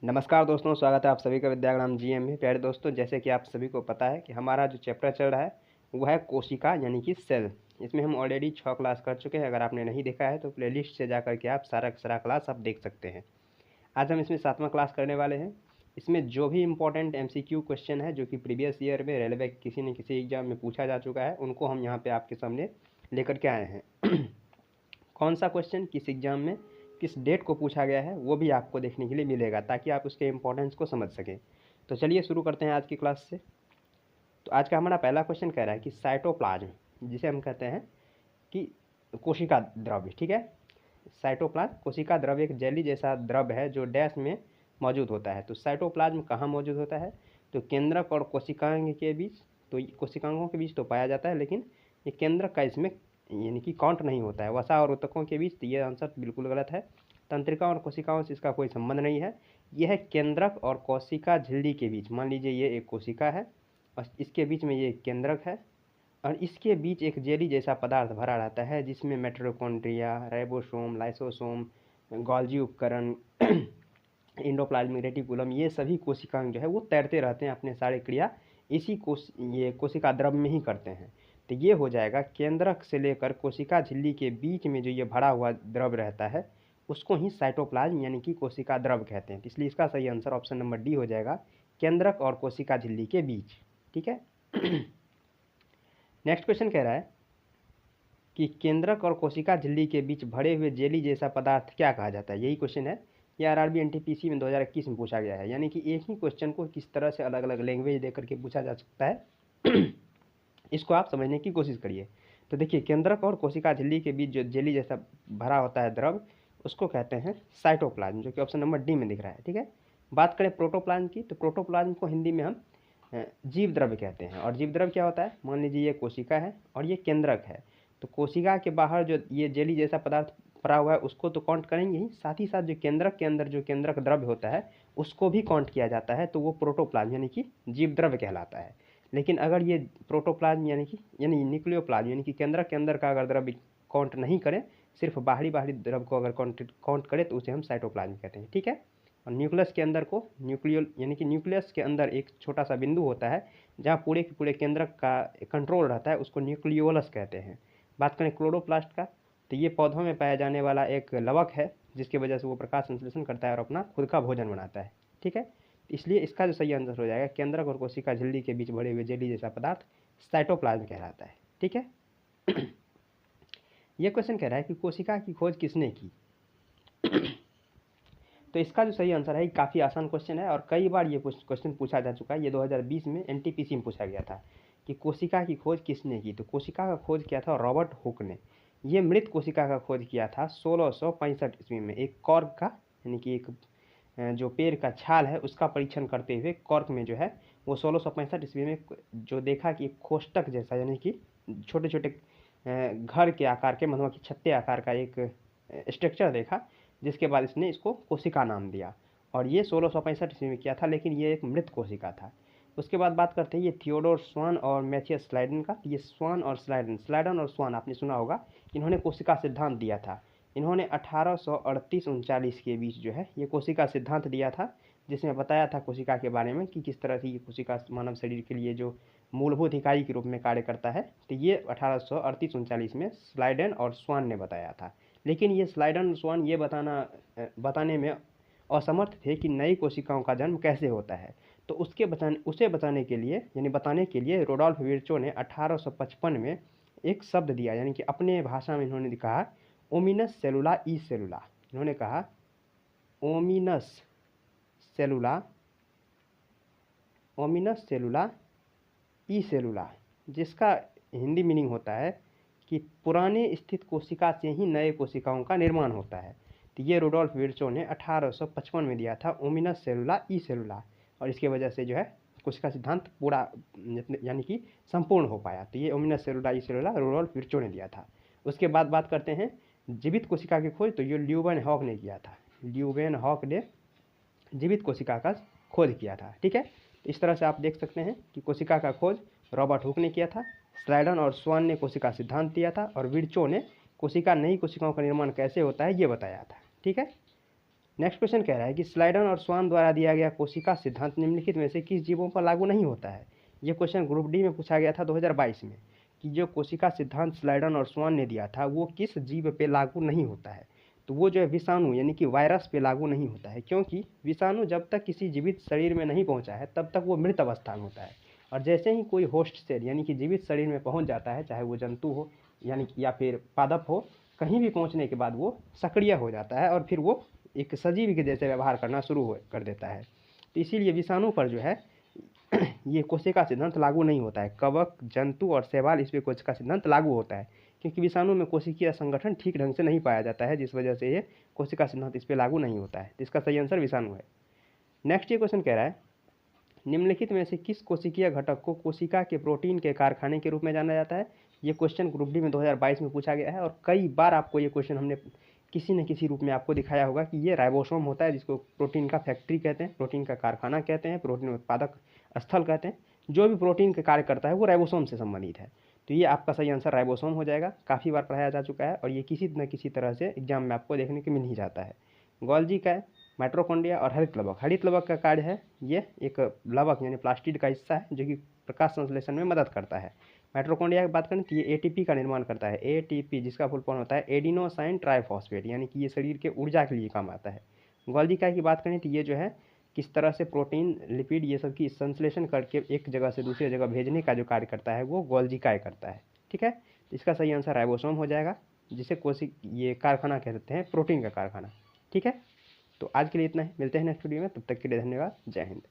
नमस्कार दोस्तों, स्वागत है आप सभी का विद्याग्राम जीएम में। प्यारे दोस्तों, जैसे कि आप सभी को पता है कि हमारा जो चैप्टर चल रहा है वो है कोशिका यानी कि सेल। इसमें हम ऑलरेडी 6 क्लास कर चुके हैं। अगर आपने नहीं देखा है तो प्लेलिस्ट से जाकर के आप सारा क्लास आप देख सकते हैं। आज हम इसमें 7वां क्लास करने वाले हैं। इसमें जो भी इम्पोर्टेंट MCQ क्वेश्चन है जो कि प्रीवियस ईयर में रेलवे किसी न किसी एग्जाम में पूछा जा चुका है, उनको हम यहाँ पर आपके सामने लेकर के आए हैं। कौन सा क्वेश्चन किस एग्ज़ाम में किस डेट को पूछा गया है वो भी आपको देखने के लिए मिलेगा, ताकि आप उसके इम्पोर्टेंस को समझ सकें। तो चलिए शुरू करते हैं आज की क्लास से। तो आज का हमारा पहला क्वेश्चन कह रहा है कि साइटोप्लाज्म, जिसे हम कहते हैं कि कोशिका द्रव्य, ठीक है। साइटोप्लाज्म कोशिका द्रव्य एक जेली जैसा द्रव्य है जो डैश में मौजूद होता है। तो साइटोप्लाज्म कहाँ मौजूद होता है? तो केंद्रक और कोशिकांग के बीच, तो कोशिकांगों के बीच तो पाया जाता है, लेकिन ये केंद्रक का इसमें यानी कि काउंट नहीं होता है। वसा और ऊतकों के बीच, तो ये आंसर बिल्कुल गलत है। तंत्रिका और कोशिकाओं से इसका कोई संबंध नहीं है। यह है केंद्रक और कोशिका झिल्ली के बीच। मान लीजिए ये एक कोशिका है और इसके बीच में ये एक केंद्रक है और इसके बीच एक जेली जैसा पदार्थ भरा रहता है जिसमें मिटोकॉन्ड्रिया, राइबोसोम, लाइसोसोम, गोल्जी उपकरण, एंडोप्लाज्मिक रेटिकुलम, ये सभी कोशिकांग जो है वो तैरते रहते हैं, अपने सारे क्रिया इसी ये कोशिका द्रव्य में ही करते हैं। तो ये हो जाएगा केंद्रक से लेकर कोशिका झिल्ली के बीच में जो ये भरा हुआ द्रव्य रहता है उसको ही साइटोप्लाज्म यानी कि कोशिका द्रव्य कहते हैं। इसलिए इसका सही आंसर ऑप्शन नंबर डी हो जाएगा, केंद्रक और कोशिका झिल्ली के बीच, ठीक है। नेक्स्ट क्वेश्चन कह रहा है कि केंद्रक और कोशिका झिल्ली के बीच भरे हुए जेली जैसा पदार्थ क्या कहा जाता है? यही क्वेश्चन है। ये RRB NTPC में 2021 में पूछा गया है। यानी कि एक ही क्वेश्चन को किस तरह से अलग अलग लैंग्वेज दे करके पूछा जा सकता है, इसको आप समझने की कोशिश करिए। तो देखिए, केंद्रक और कोशिका झिल्ली के बीच जो जेली जैसा भरा होता है द्रव, उसको कहते हैं साइटोप्लाज्म, जो कि ऑप्शन नंबर डी में दिख रहा है, ठीक है। बात करें प्रोटोप्लाज्म की, तो प्रोटोप्लाज्म को हिंदी में हम जीव द्रव्य कहते हैं। और जीव द्रव्य क्या होता है? मान लीजिए ये कोशिका है और ये केंद्रक है, तो कोशिका के बाहर जो ये जेली जैसा पदार्थ पड़ा हुआ है उसको तो काउंट करेंगे ही, साथ ही साथ जो केंद्रक के अंदर जो केंद्रक द्रव्य होता है उसको भी काउंट किया जाता है, तो वो प्रोटोप्लाज्म यानी कि जीव द्रव्य कहलाता है। लेकिन अगर ये प्रोटोप्लाज्म यानी न्यूक्लियोप्लाज्म यानी कि केंद्रक के अंदर का अगर द्रव्य काउंट नहीं करें, सिर्फ बाहरी द्रव्य को अगर काउंट करें तो उसे हम साइटोप्लाज्म कहते हैं, ठीक है। और न्यूक्लियस के अंदर को यानी कि न्यूक्लियस के अंदर एक छोटा सा बिंदु होता है जहाँ पूरे के पूरे केंद्रक का कंट्रोल रहता है, उसको न्यूक्लियोलस कहते हैं। बात करें क्लोरोप्लास्ट का, तो ये पौधों में पाया जाने वाला एक लवक है जिसकी वजह से वो प्रकाश संश्लेषण करता है और अपना खुद का भोजन बनाता है, ठीक है। इसलिए इसका जो सही आंसर हो जाएगा, केंद्रक और कोशिका झिल्ली के बीच भरे हुए जेली जैसा पदार्थ साइटोप्लाज्म कहलाता है, ठीक है। ये क्वेश्चन कह रहा है कि कोशिका की खोज किसने की? तो इसका जो सही आंसर है, काफ़ी आसान क्वेश्चन है और कई बार ये क्वेश्चन पूछा जा चुका है। ये 2020 में NTPC में पूछा गया था कि कोशिका की खोज किसने की। तो कोशिका का खोज किया था रॉबर्ट हुक ने। ये मृत कोशिका का खोज किया था 1665 ईस्वी में। एक कॉर्क का यानी कि एक जो पेड़ का छाल है उसका परीक्षण करते हुए कॉर्क में जो है वो 1665 ईस्वी में जो देखा कि खोष्टक जैसा यानी कि छोटे छोटे घर के आकार के, मधुमक्खी छत्ते आकार का एक स्ट्रक्चर देखा, जिसके बाद इसने इसको कोशिका नाम दिया। और ये 1665 ईस्वी में किया था, लेकिन ये एक मृत कोशिका था। उसके बाद बात करते हैं ये थियोडोर स्वान और मैथियस स्लाइडन का। ये स्वान और स्लाइडन और स्वान आपने सुना होगा, इन्होंने कोशिका सिद्धांत दिया था। इन्होंने 1838-39 के बीच जो है ये कोशिका सिद्धांत दिया था, जिसमें बताया था कोशिका के बारे में कि किस तरह से ये कोशिका मानव शरीर के लिए जो मूलभूत इकाई के रूप में कार्य करता है। तो ये 1838-39 में स्लाइडन और स्वान ने बताया था। लेकिन ये स्लाइडन और स्वान ये बताने में असमर्थ थे कि नई कोशिकाओं का जन्म कैसे होता है। तो उसे बताने के लिए रोडोल्फ विर्चो ने 1855 में एक शब्द दिया, यानी कि अपने भाषा में इन्होंने कहा ओमिनस सेलुला ई सेलुला। इन्होंने कहा ओमिनस सेलुला ई सेलुला, जिसका हिंदी मीनिंग होता है कि पुराने स्थित कोशिका से ही नए कोशिकाओं का निर्माण होता है। तो ये रोडोल्फ विर्चो ने 1855 में दिया था ओमिनस सेलुला ई सेलुला, और इसके वजह से जो है कोशिका सिद्धांत पूरा यानी कि संपूर्ण हो पाया। तो ये ओमिनस सेलुला ई सेलुला रोडोल्फ विर्चो ने दिया था। उसके बाद बात करते हैं जीवित कोशिका की खोज, तो ये ल्यूवेनहॉक ने किया था। ल्यूवेनहॉक ने जीवित कोशिका का खोज किया था, ठीक है। इस तरह से आप देख सकते हैं कि कोशिका का खोज रॉबर्ट हुक ने किया था, स्लाइडन और स्वान ने कोशिका सिद्धांत दिया था, और विर्चो ने नई कोशिकाओं का निर्माण कैसे होता है ये बताया था, ठीक है। नेक्स्ट क्वेश्चन कह रहा है कि स्लाइडन और स्वान द्वारा दिया गया कोशिका सिद्धांत निम्नलिखित में से किस जीवों पर लागू नहीं होता है। ये क्वेश्चन ग्रुप डी में पूछा गया था 2022 में कि जो कोशिका सिद्धांत स्लाइडन और स्वान ने दिया था वो किस जीव पे लागू नहीं होता है। तो वो जो है विषाणु यानी कि वायरस पे लागू नहीं होता है, क्योंकि विषाणु जब तक किसी जीवित शरीर में नहीं पहुंचा है तब तक वो मृत अवस्था में होता है, और जैसे ही कोई होस्ट सेल यानी कि जीवित शरीर में पहुंच जाता है, चाहे वो जंतु हो यानी या फिर पादप हो, कहीं भी पहुंचने के बाद वो सक्रिय हो जाता है और फिर वो एक सजीव के जैसे व्यवहार करना शुरू कर देता है। तो इसीलिए विषाणु पर जो है ये कोशिका सिद्धांत लागू नहीं होता है। कवक, जंतु और शैवाल इस पर कोशिका सिद्धांत लागू होता है, क्योंकि विषाणु में कोशिकीय संगठन ठीक ढंग से नहीं पाया जाता है, जिस वजह से ये कोशिका सिद्धांत इस पर लागू नहीं होता है। तो इसका सही आंसर विषाणु है। नेक्स्ट ये क्वेश्चन कह रहा है निम्नलिखित में से किस कोशिकीय घटक को कोशिका के प्रोटीन के कारखाने के रूप में जाना जाता है। ये क्वेश्चन ग्रुप डी में 2022 में पूछा गया है, और कई बार आपको ये क्वेश्चन हमने किसी न किसी रूप में आपको दिखाया होगा कि ये राइबोसोम होता है, जिसको प्रोटीन का फैक्ट्री कहते हैं, प्रोटीन का कारखाना कहते हैं, प्रोटीन उत्पादक स्थल कहते हैं। जो भी प्रोटीन का कार्य करता है वो राइबोसोम से संबंधित है। तो ये आपका सही आंसर राइबोसोम हो जाएगा। काफ़ी बार पढ़ाया जा चुका है और ये किसी न किसी तरह से एग्जाम में आपको देखने को मिल ही जाता है। गोल्जी का है, माइटोकॉन्ड्रिया और हरित लवक। हरित लवक का कार्य है, ये एक लवक यानी प्लास्टिड का हिस्सा है जो कि प्रकाश संश्लेषण में मदद करता है। माइटोकॉन्ड्रिया की बात करें तो ये एटीपी का निर्माण करता है, एटीपी जिसका फुल फॉर्म होता है एडिनोसाइन ट्राइफॉस्फेट, यानी कि ये शरीर के ऊर्जा के लिए काम आता है। गोल्जी की बात करें तो ये जो है किस तरह से प्रोटीन, लिपिड ये सब की संश्लेषण करके एक जगह से दूसरी जगह भेजने का जो कार्य करता है वो गोल्जी करता है। ठीक है, तो इसका सही आंसर राइबोसोम हो जाएगा, जिसे ये कारखाना कह सकते हैं, प्रोटीन का कारखाना। ठीक है, तो आज के लिए इतना ही, मिलते हैं नेक्स्ट वीडियो में, तब तक के लिए धन्यवाद, जय हिंद।